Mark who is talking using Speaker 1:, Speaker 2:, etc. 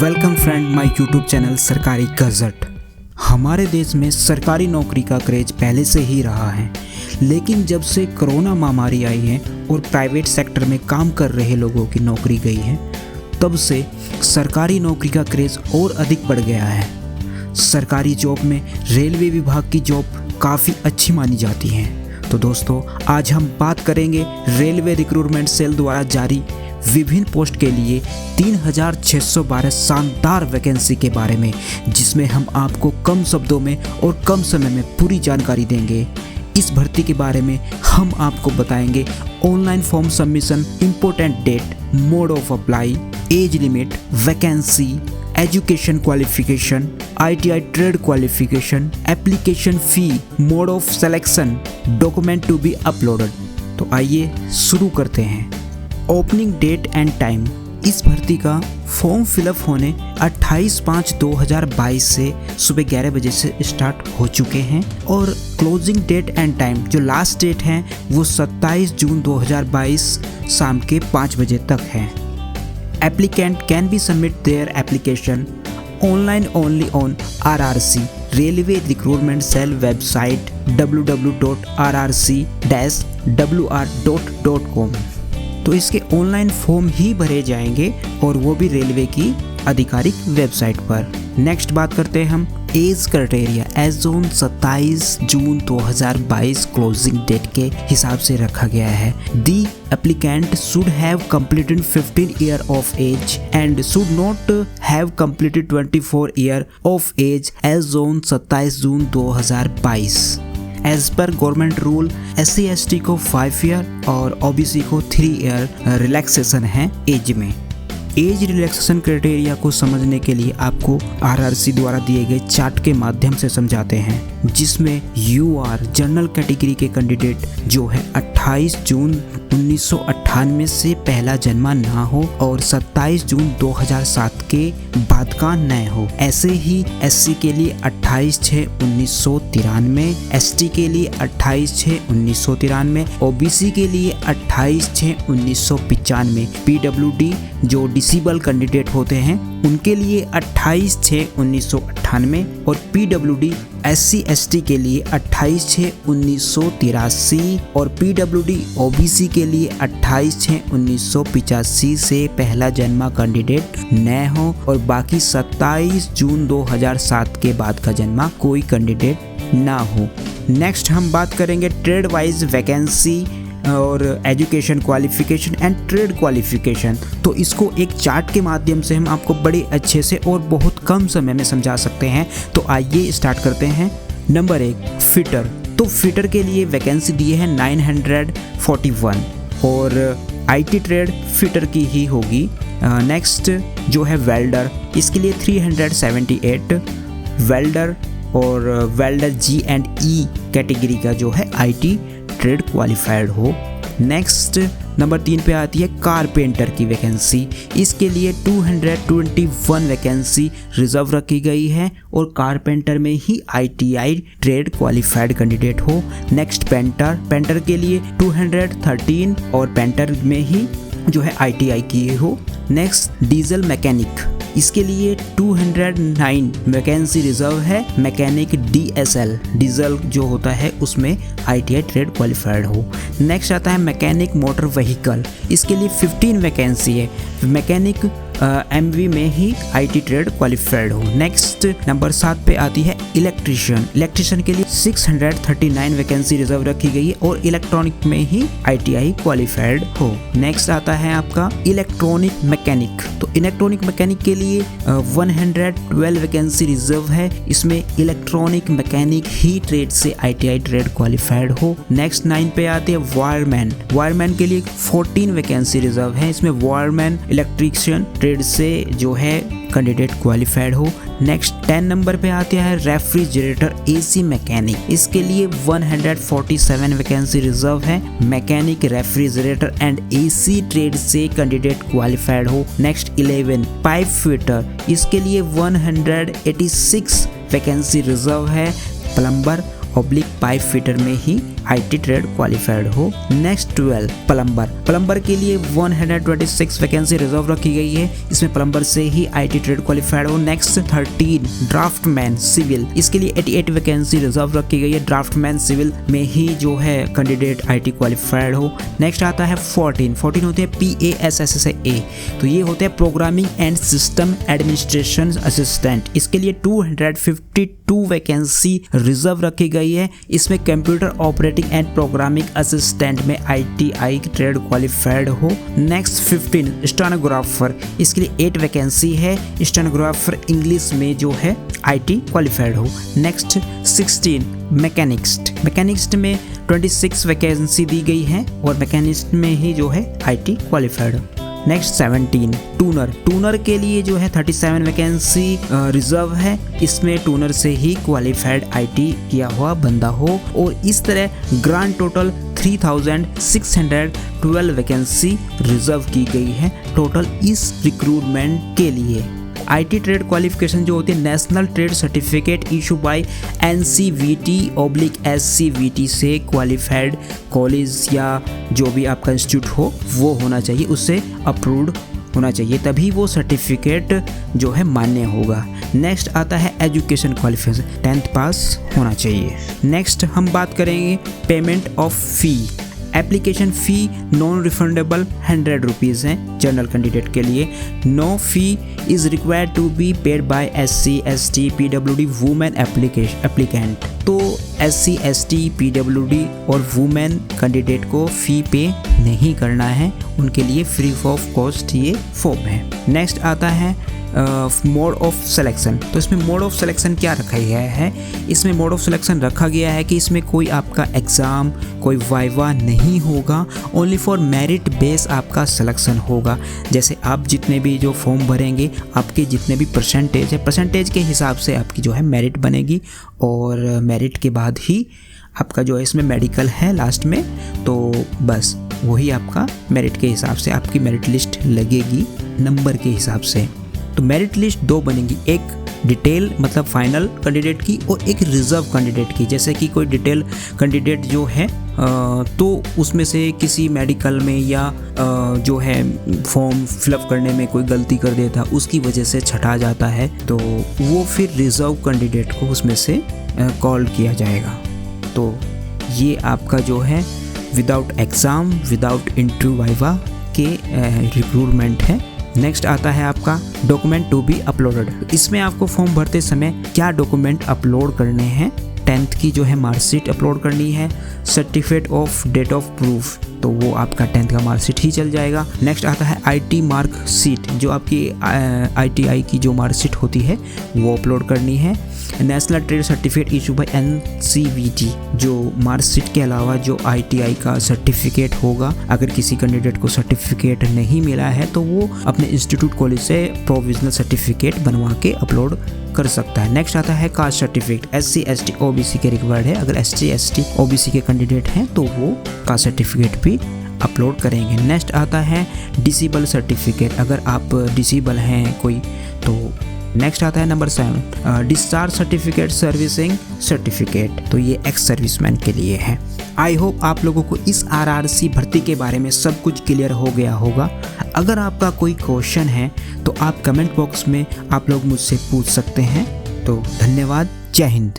Speaker 1: Welcome friend my YouTube channel सरकारी gazette. हमारे देश में सरकारी नौकरी का क्रेज पहले से ही रहा है, लेकिन जब से कोरोना महामारी आई है और प्राइवेट सेक्टर में काम कर रहे लोगों की नौकरी गई है, तब से सरकारी नौकरी का क्रेज और अधिक बढ़ गया है। सरकारी जॉब में रेलवे विभाग की जॉब काफ़ी अच्छी मानी जाती है। तो दोस्तों, आज हम बात करेंगे रेलवे रिक्रूटमेंट सेल द्वारा जारी विभिन्न पोस्ट के लिए 3612 शानदार वैकेंसी के बारे में, जिसमें हम आपको कम शब्दों में और कम समय में पूरी जानकारी देंगे। इस भर्ती के बारे में हम आपको बताएंगे online form submission, important date, mode of apply, age limit, vacancy, education qualification, ITI trade qualification, application fee, mode of selection, document to be uploaded. तो आइए शुरू करते हैं। Opening date and time. इस भर्ती का फॉर्म फिलअप होने 28/5/2022 से सुबह 11 बजे से स्टार्ट हो चुके हैं और क्लोजिंग डेट एंड टाइम जो लास्ट डेट है वो 27 जून 2022 शाम के 5 बजे तक है। Applicant can be submit their application online only on RRC railway recruitment cell website www.rrc-wr.com। तो इसके ऑनलाइन फॉर्म ही भरे जाएंगे और वो भी रेलवे की आधिकारिक वेबसाइट पर। नेक्स्ट बात करते हैं हम age criteria. Age on 27 June 2022 closing date के हिसाब से रखा गया है। The applicant should have completed 15 year of age and should not have completed 24 year of age age on 27 June 2022। Age पर गवर्नमेंट रूल SC ST को 5 year और OBC को 3 ईयर रिलैक्सेशन है एज में। एज रिलैक्सेशन क्राइटेरिया को समझने के लिए आपको RRC द्वारा दिए गए चार्ट के माध्यम से समझाते हैं, जिसमें UR जनरल कैटेगरी के कैंडिडेट जो है 28 जून 1998 से पहला जन्मा ना हो और 27 जून 2007 के बाद का न हो। ऐसे ही SC के लिए 28/6/1993, ST के लिए 28/6/1993, OBC के लिए 28/6/1995, PWD जो डिसेबल कैंडिडेट होते हैं उनके लिए 28/6/1998 और PWD SC ST के लिए 28/6/1983 और PWD OBC के लिए 28/6/1985 से पहला जन्मा कैंडिडेट न हो और बाकी 27 जून 2007 के बाद का जन्मा कोई कैंडिडेट ना हो। नेक्स्ट हम बात करेंगे ट्रेड वाइज वैकेंसी और education qualification and trade qualification. तो इसको एक चार्ट के माध्यम से हम आपको बड़े अच्छे से और बहुत कम समय में समझा सकते हैं। तो आइए स्टार्ट करते हैं। Number 1 fitter. तो फिटर के लिए वैकेंसी दी है 941 और IT ट्रेड फिटर की ही होगी। नेक्स्ट जो है वेल्डर, इसके लिए 378, वेल्डर और वेल्डर G&E कैटेगरी का जो है IT ट्रेड क्वालिफाइड हो। नेक्स्ट नंबर 3 पे आती है कारपेंटर की वैकेंसी। इसके लिए 221 वैकेंसी रिजर्व रखी गई है और कारपेंटर में ही ITI ट्रेड क्वालिफाइड कैंडिडेट हो। नेक्स्ट पेंटर के लिए 213 और पेंटर में ही जो है ITI की हो। नेक्स्ट डीजल मैकेनिक, इसके लिए 209 वैकेंसी रिजर्व है। मैकेनिक DSL डीजल जो होता है उसमें ITI ट्रेड क्वालिफाइड हो। नेक्स्ट आता है मैकेनिक मोटर व्हीकल, इसके लिए 15 वैकेंसी है। मैकेनिक MV में ही IT ट्रेड क्वालिफाइड हो। नेक्स्ट नंबर 7 पे आती है इलेक्ट्रिशियन के लिए 639 वैकेंसी रिजर्व रखी गई है और इलेक्ट्रॉनिक में ही ITI क्वालिफाइड हो। नेक्स्ट आता है आपका इलेक्ट्रॉनिक मैकेनिक। तो इलेक्ट्रॉनिक मैकेनिक के लिए 112 वैकेंसी रिजर्व है। इसमें इलेक्ट्रॉनिक मैकेनिक ही ट्रेड से ITI ट्रेड क्वालिफाइड हो। नेक्स्ट 9 पे आते हैं वायरमैन के लिए 14 वैकेंसी रिजर्व है। इसमें वायरमैन इलेक्ट्रिशियन ट्रेड से जो है कैंडिडेट क्वालिफाइड हो। नेक्स्ट 10 नंबर पे आते हैं रेफ्रिजरेटर AC मैकेनिक, इसके लिए 147 वैकेंसी रिजर्व है। Mechanic refrigerator and AC trade से कैंडिडेट क्वालिफाइड हो। नेक्स्ट 11 पाइप फिटर, इसके लिए 186 वैकेंसी रिजर्व है। प्लम्बर/पाइप फिटर में ही IT ट्रेड क्वालिफाइड हो। नेक्स्ट 12 प्लम्बर के लिए 126 वैकेंसी रिजर्व रखी गई है, इसमें प्लम्बर से ही IT ट्रेड क्वालिफाइड हो। नेक्स्ट 13 ड्राफ्टमैन सिविल, इसके लिए 88 वैकेंसी रिजर्व रखी गई है, ड्राफ्टमैन सिविल में ही जो है कैंडिडेट IT क्वालिफाइड हो। नेक्स्ट आता है 14 होते हैं PASSA, तो ये होते हैं programming and system administration assistant, इसके लिए 252 वैकेंसी रिजर्व रखी गई है, इसमें computer operating and programming assistant में ITI ट्रेड क्वालिफाइड हो। नेक्स्ट 15 स्टेनोग्राफर, इसके लिए 8 वैकेंसी है, स्टेनोग्राफर इंग्लिश में जो है IT क्वालिफाइड हो। नेक्स्ट 16 मैकेनिस्ट में 26 वैकेंसी दी गई है और मैकेनिस्ट में ही जो है IT क्वालिफाइड हो। नेक्स्ट 17 टूनर के लिए जो है 37 वैकेंसी रिजर्व है, इसमें टूनर से ही क्वालिफाइड IT किया हुआ बंदा हो, और इस तरह ग्रांड टोटल 3612 वैकेंसी रिजर्व की गई है टोटल इस रिक्रूटमेंट के लिए। IT ट्रेड क्वालिफिकेशन जो होती है national trade certificate issue bye NCVT/SCVT से क्वालिफाइड कॉलेज या जो भी आपका इंस्टीट्यूट हो वो होना चाहिए, उससे अप्रूव्ड होना चाहिए, तभी वो सर्टिफिकेट जो है मान्य होगा। नेक्स्ट आता है एजुकेशन क्वालिफिकेशन, 10th पास होना चाहिए। नेक्स्ट हम बात करेंगे payment of fee. Application fee non refundable 100 rupees हैं जनरल कैंडिडेट के लिए। No fee is required to be paid by SC ST PWD women applicant, तो SC ST PWD और वुमेन कैंडिडेट को फ़ी पे नहीं करना है, उनके लिए फ्री ऑफ कॉस्ट ये फॉर्म है। नेक्स्ट आता है मोड ऑफ सिलेक्शन, तो इसमें मोड ऑफ सिलेक्शन क्या रखा गया है, इसमें मोड ऑफ सिलेक्शन रखा गया है कि इसमें कोई आपका एग्ज़ाम कोई वाइवा नहीं होगा, ओनली फॉर मेरिट बेस आपका सिलेक्शन होगा। जैसे आप जितने भी जो फॉर्म भरेंगे आपके जितने भी परसेंटेज है, परसेंटेज के हिसाब से आपकी जो है मेरिट बनेगी, और मेरिट के बाद ही आपका जो है इसमें मेडिकल है लास्ट में, तो बस वही आपका मेरिट के हिसाब से आपकी मेरिट लिस्ट लगेगी नंबर के हिसाब से। तो मेरिट लिस्ट 2 बनेगी, एक डिटेल मतलब फाइनल कैंडिडेट की और एक रिजर्व कैंडिडेट की। जैसे कि कोई डिटेल कैंडिडेट जो है तो उसमें से किसी मेडिकल में या जो है फॉर्म फिलअप करने में कोई गलती कर देता, उसकी वजह से छटा जाता है, तो वो फिर रिजर्व कैंडिडेट को उसमें से कॉल किया जाएगा। तो ये आपका जो है without exam without interview viva के रिक्रूटमेंट है। नेक्स्ट आता है आपका डॉक्यूमेंट टू बी अपलोडेड, इसमें आपको फॉर्म भरते समय क्या डॉक्यूमेंट अपलोड करने हैं। 10th की जो है मार्कशीट अपलोड करनी है, certificate of date of proof, तो वो आपका 10th का मार्कशीट ही चल जाएगा। नेक्स्ट आता है IT मार्कशीट, जो आपकी ITI की जो मार्कशीट होती है वो अपलोड करनी है। National trade certificate issue bye NCVT, जो मार्कशीट के अलावा जो ITI का सर्टिफिकेट होगा, अगर किसी कैंडिडेट को सर्टिफिकेट नहीं मिला है तो वो अपने इंस्टीट्यूट कॉलेज से प्रोविजनल सर्टिफिकेट बनवा के अपलोड कर सकता है। नेक्स्ट आता है caste certificate, SC ST OBC के रिक्वायर्ड है, अगर SC ST OBC के कैंडिडेट हैं तो वो कास्ट सर्टिफिकेट भी अपलोड करेंगे। नेक्स्ट आता है डिसेबल सर्टिफिकेट, अगर आप डिसेबल हैं कोई तो। नेक्स्ट आता है number 7 discharge certificate servicing certificate, तो ये एक्स सर्विसमैन के लिए है। आई होप आप लोगों को इस RRC भर्ती के बारे में सब कुछ क्लियर हो गया होगा। अगर आपका कोई क्वेश्चन है तो आप कमेंट बॉक्स में आप लोग मुझसे पूछ सकते हैं। तो धन्यवाद, जय हिंद।